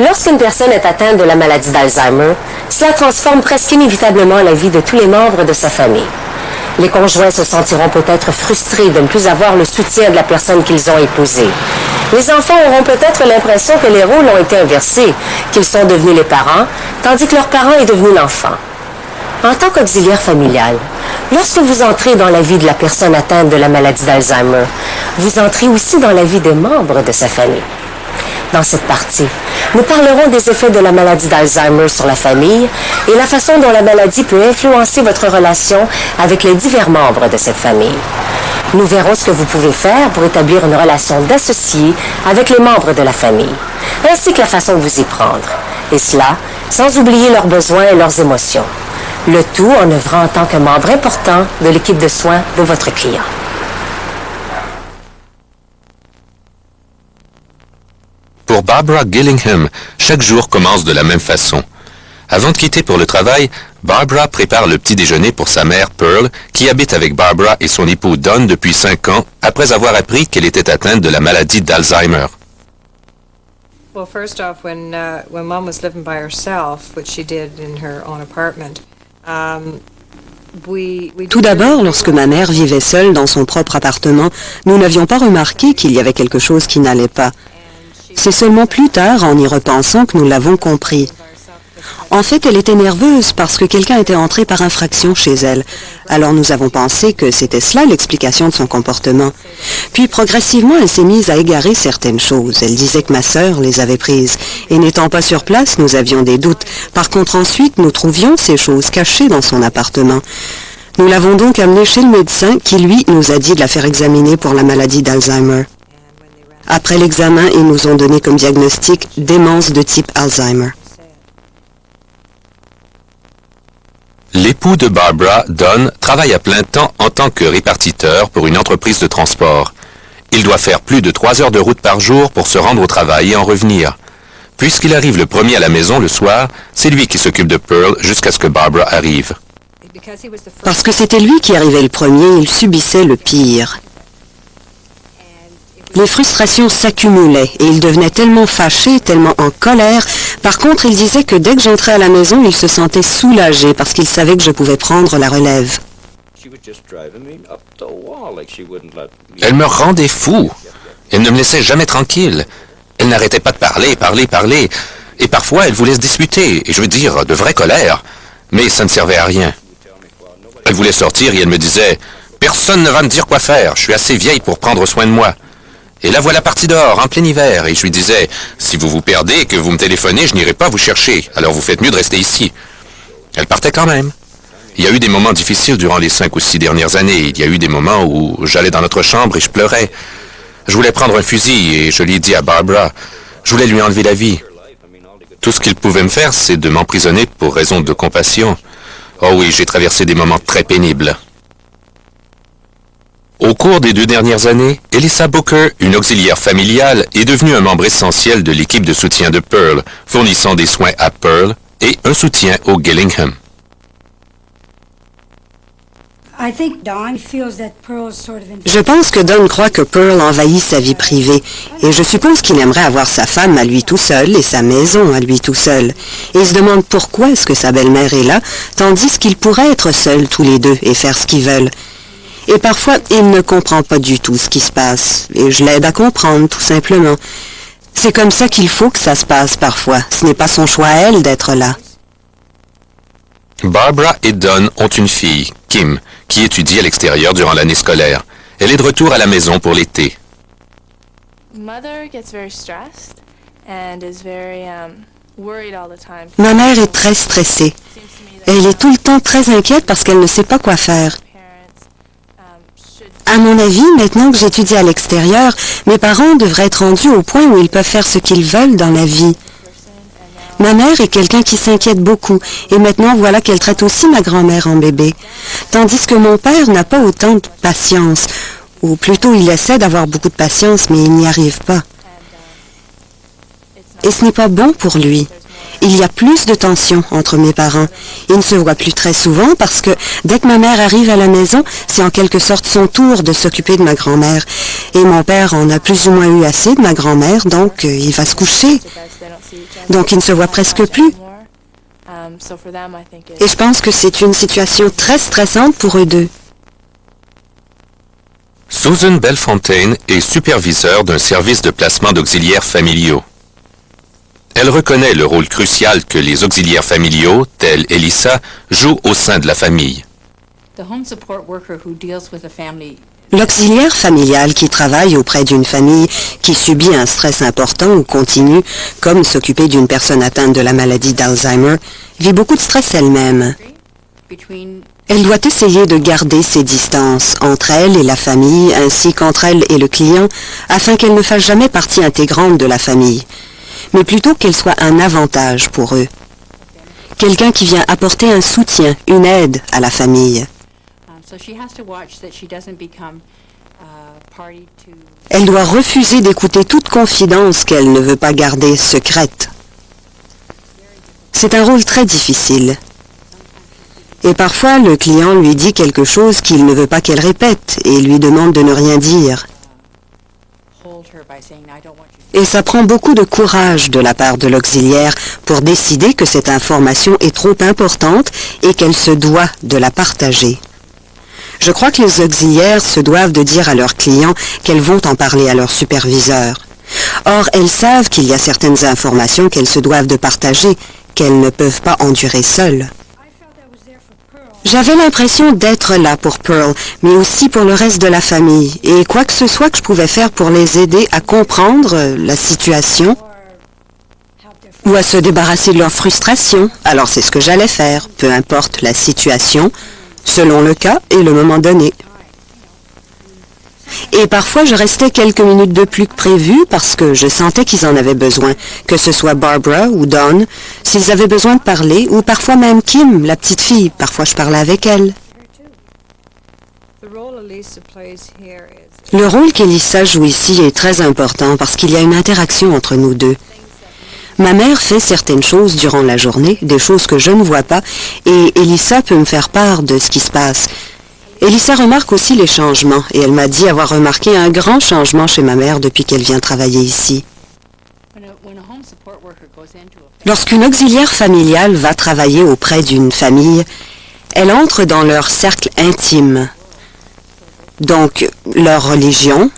Lorsqu'une personne est atteinte de la maladie d'Alzheimer, cela transforme presque inévitablement la vie de tous les membres de sa famille. Les conjoints se sentiront peut-être frustrés de ne plus avoir le soutien de la personne qu'ils ont épousée. Les enfants auront peut-être l'impression que les rôles ont été inversés, qu'ils sont devenus les parents, tandis que leur parent est devenu l'enfant. En tant qu'auxiliaire familial, lorsque vous entrez dans la vie de la personne atteinte de la maladie d'Alzheimer, vous entrez aussi dans la vie des membres de sa famille. Dans cette partie, nous parlerons des effets de la maladie d'Alzheimer sur la famille et la façon dont la maladie peut influencer votre relation avec les divers membres de cette famille. Nous verrons ce que vous pouvez faire pour établir une relation d'associé avec les membres de la famille, ainsi que la façon de vous y prendre. Et cela, sans oublier leurs besoins et leurs émotions. Le tout en œuvrant en tant que membre important de l'équipe de soins de votre client. Pour Barbara Gillingham, chaque jour commence de la même façon. Avant de quitter pour le travail, Barbara prépare le petit déjeuner pour sa mère Pearl, qui habite avec Barbara et son époux Don depuis 5 ans, après avoir appris qu'elle était atteinte de la maladie d'Alzheimer. Well, first off, when Mom was living by herself, which she did in her own apartment, Tout d'abord, lorsque ma mère vivait seule dans son propre appartement, nous n'avions pas remarqué qu'il y avait quelque chose qui n'allait pas. C'est seulement plus tard, en y repensant, que nous l'avons compris. En fait, elle était nerveuse parce que quelqu'un était entré par infraction chez elle. Alors nous avons pensé que c'était cela l'explication de son comportement. Puis progressivement, elle s'est mise à égarer certaines choses. Elle disait que ma sœur les avait prises. Et n'étant pas sur place, nous avions des doutes. Par contre, ensuite, nous trouvions ces choses cachées dans son appartement. Nous l'avons donc amenée chez le médecin qui, lui, nous a dit de la faire examiner pour la maladie d'Alzheimer. Après l'examen, ils nous ont donné comme diagnostic démence de type Alzheimer. L'époux de Barbara, Don, travaille à plein temps en tant que répartiteur pour une entreprise de transport. Il doit faire plus de 3 heures de route par jour pour se rendre au travail et en revenir. Puisqu'il arrive le premier à la maison le soir, c'est lui qui s'occupe de Pearl jusqu'à ce que Barbara arrive. Parce que c'était lui qui arrivait le premier, il subissait le pire. Les frustrations s'accumulaient et il devenait tellement fâché, tellement en colère. Par contre, il disait que dès que j'entrais à la maison, il se sentait soulagé parce qu'il savait que je pouvais prendre la relève. Elle me rendait fou. Elle ne me laissait jamais tranquille. Elle n'arrêtait pas de parler. Et parfois, elle voulait se disputer, et je veux dire, de vraie colère. Mais ça ne servait à rien. Elle voulait sortir et elle me disait « Personne ne va me dire quoi faire, je suis assez vieille pour prendre soin de moi. » Et la voilà partie dehors, en plein hiver, et je lui disais « Si vous vous perdez et que vous me téléphonez, je n'irai pas vous chercher, alors vous faites mieux de rester ici. » Elle partait quand même. Il y a eu des moments difficiles durant les 5 ou 6 dernières années. Il y a eu des moments où j'allais dans notre chambre et je pleurais. Je voulais prendre un fusil et je l'ai dit à Barbara. Je voulais lui enlever la vie. Tout ce qu'il pouvait me faire, c'est de m'emprisonner pour raison de compassion. Oh oui, j'ai traversé des moments très pénibles. Au cours des 2 dernières années, Elissa Booker, une auxiliaire familiale, est devenue un membre essentiel de l'équipe de soutien de Pearl, fournissant des soins à Pearl et un soutien au Gillingham. Je pense que Don croit que Pearl envahit sa vie privée, et je suppose qu'il aimerait avoir sa femme à lui tout seul et sa maison à lui tout seul. Et il se demande pourquoi est-ce que sa belle-mère est là, tandis qu'ils pourraient être seuls tous les deux et faire ce qu'ils veulent. Et parfois, il ne comprend pas du tout ce qui se passe, et je l'aide à comprendre, tout simplement. C'est comme ça qu'il faut que ça se passe parfois. Ce n'est pas son choix à elle d'être là. Barbara et Don ont une fille, Kim, qui étudie à l'extérieur durant l'année scolaire. Elle est de retour à la maison pour l'été. Ma mère est très stressée. Elle est tout le temps très inquiète parce qu'elle ne sait pas quoi faire. À mon avis, maintenant que j'étudie à l'extérieur, mes parents devraient être rendus au point où ils peuvent faire ce qu'ils veulent dans la vie. Ma mère est quelqu'un qui s'inquiète beaucoup, et maintenant voilà qu'elle traite aussi ma grand-mère en bébé. Tandis que mon père n'a pas autant de patience, ou plutôt il essaie d'avoir beaucoup de patience, mais il n'y arrive pas. Et ce n'est pas bon pour lui. Il y a plus de tension entre mes parents. Ils ne se voient plus très souvent parce que dès que ma mère arrive à la maison, c'est en quelque sorte son tour de s'occuper de ma grand-mère. Et mon père en a plus ou moins eu assez de ma grand-mère, donc il va se coucher. Donc ils ne se voient presque plus. Et je pense que c'est une situation très stressante pour eux deux. Susan Bellefontaine est superviseure d'un service de placement d'auxiliaires familiaux. Elle reconnaît le rôle crucial que les auxiliaires familiaux, tels Elissa, jouent au sein de la famille. L'auxiliaire familial qui travaille auprès d'une famille qui subit un stress important ou continu, comme s'occuper d'une personne atteinte de la maladie d'Alzheimer, vit beaucoup de stress elle-même. Elle doit essayer de garder ses distances entre elle et la famille, ainsi qu'entre elle et le client, afin qu'elle ne fasse jamais partie intégrante de la famille, mais plutôt qu'elle soit un avantage pour eux. Quelqu'un qui vient apporter un soutien, une aide à la famille. Elle doit refuser d'écouter toute confidence qu'elle ne veut pas garder secrète. C'est un rôle très difficile. Et parfois, le client lui dit quelque chose qu'il ne veut pas qu'elle répète et lui demande de ne rien dire. Et ça prend beaucoup de courage de la part de l'auxiliaire pour décider que cette information est trop importante et qu'elle se doit de la partager. Je crois que les auxiliaires se doivent de dire à leurs clients qu'elles vont en parler à leur superviseur. Or, elles savent qu'il y a certaines informations qu'elles se doivent de partager, qu'elles ne peuvent pas endurer seules. J'avais l'impression d'être là pour Pearl, mais aussi pour le reste de la famille, et quoi que ce soit que je pouvais faire pour les aider à comprendre la situation ou à se débarrasser de leur frustration, alors c'est ce que j'allais faire, peu importe la situation, selon le cas et le moment donné. Et parfois, je restais quelques minutes de plus que prévu parce que je sentais qu'ils en avaient besoin, que ce soit Barbara ou Dawn, s'ils avaient besoin de parler, ou parfois même Kim, la petite fille, parfois je parlais avec elle. Le rôle qu'Elissa joue ici est très important parce qu'il y a une interaction entre nous deux. Ma mère fait certaines choses durant la journée, des choses que je ne vois pas, et Elissa peut me faire part de ce qui se passe. Elissa remarque aussi les changements, et elle m'a dit avoir remarqué un grand changement chez ma mère depuis qu'elle vient travailler ici. Lorsqu'une auxiliaire familiale va travailler auprès d'une famille, elle entre dans leur cercle intime. Donc, leur religion,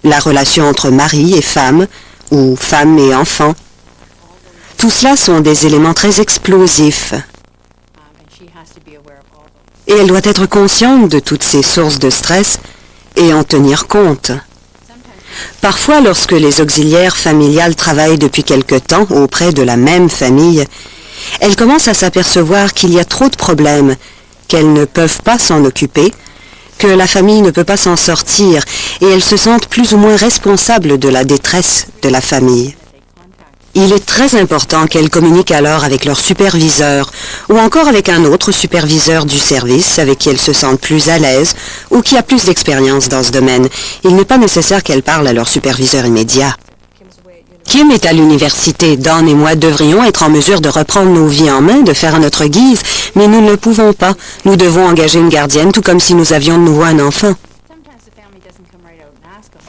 la relation entre mari et femme, ou femme et enfant. Tout cela sont des éléments très explosifs. Et elle doit être consciente de toutes ces sources de stress et en tenir compte. Parfois, lorsque les auxiliaires familiales travaillent depuis quelque temps auprès de la même famille, elles commencent à s'apercevoir qu'il y a trop de problèmes, qu'elles ne peuvent pas s'en occuper, que la famille ne peut pas s'en sortir, et elles se sentent plus ou moins responsables de la détresse de la famille. Il est très important qu'elles communiquent alors avec leur superviseur ou encore avec un autre superviseur du service avec qui elles se sentent plus à l'aise ou qui a plus d'expérience dans ce domaine. Il n'est pas nécessaire qu'elles parlent à leur superviseur immédiat. Kim est à l'université. Dawn et moi devrions être en mesure de reprendre nos vies en main, de faire à notre guise, mais nous ne le pouvons pas. Nous devons engager une gardienne, tout comme si nous avions de nouveau un enfant.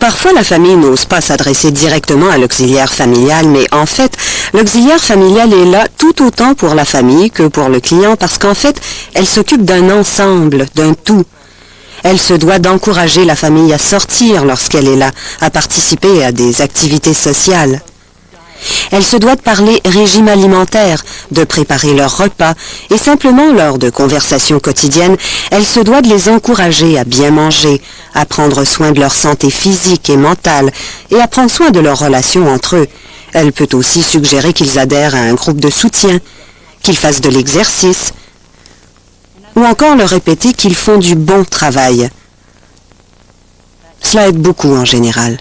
Parfois, la famille n'ose pas s'adresser directement à l'auxiliaire familial, mais en fait, l'auxiliaire familial est là tout autant pour la famille que pour le client, parce qu'en fait, elle s'occupe d'un ensemble, d'un tout. Elle se doit d'encourager la famille à sortir lorsqu'elle est là, à participer à des activités sociales. Elle se doit de parler régime alimentaire, de préparer leurs repas, et simplement lors de conversations quotidiennes, elle se doit de les encourager à bien manger, à prendre soin de leur santé physique et mentale, et à prendre soin de leurs relations entre eux. Elle peut aussi suggérer qu'ils adhèrent à un groupe de soutien, qu'ils fassent de l'exercice, ou encore leur répéter qu'ils font du bon travail. Cela aide beaucoup en général.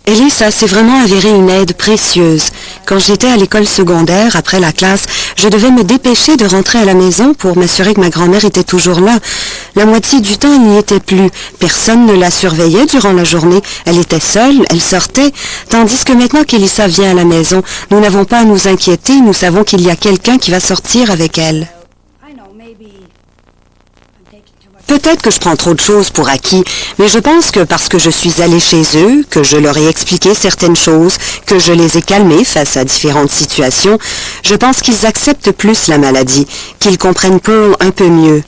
Elissa s'est vraiment avérée une aide précieuse. Quand j'étais à l'école secondaire, après la classe, je devais me dépêcher de rentrer à la maison pour m'assurer que ma grand-mère était toujours là. La moitié du temps, elle n'y était plus. Personne ne la surveillait durant la journée. Elle était seule, elle sortait. Tandis que maintenant qu'Elissa vient à la maison, nous n'avons pas à nous inquiéter. Nous savons qu'il y a quelqu'un qui va sortir avec elle. Peut-être que je prends trop de choses pour acquis, mais je pense que parce que je suis allée chez eux, que je leur ai expliqué certaines choses, que je les ai calmés face à différentes situations, je pense qu'ils acceptent plus la maladie, qu'ils comprennent Pearl un peu mieux.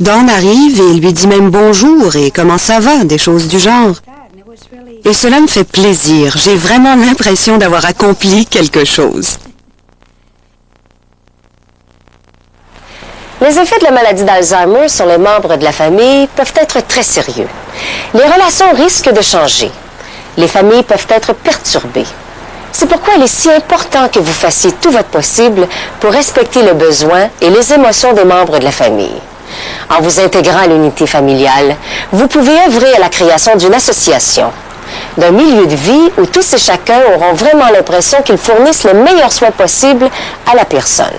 Dawn arrive et lui dit même bonjour et comment ça va, des choses du genre. Et cela me fait plaisir. J'ai vraiment l'impression d'avoir accompli quelque chose. Les effets de la maladie d'Alzheimer sur les membres de la famille peuvent être très sérieux. Les relations risquent de changer. Les familles peuvent être perturbées. C'est pourquoi il est si important que vous fassiez tout votre possible pour respecter le besoin et les émotions des membres de la famille. En vous intégrant à l'unité familiale, vous pouvez œuvrer à la création d'une association, d'un milieu de vie où tous et chacun auront vraiment l'impression qu'ils fournissent le meilleur soin possible à la personne.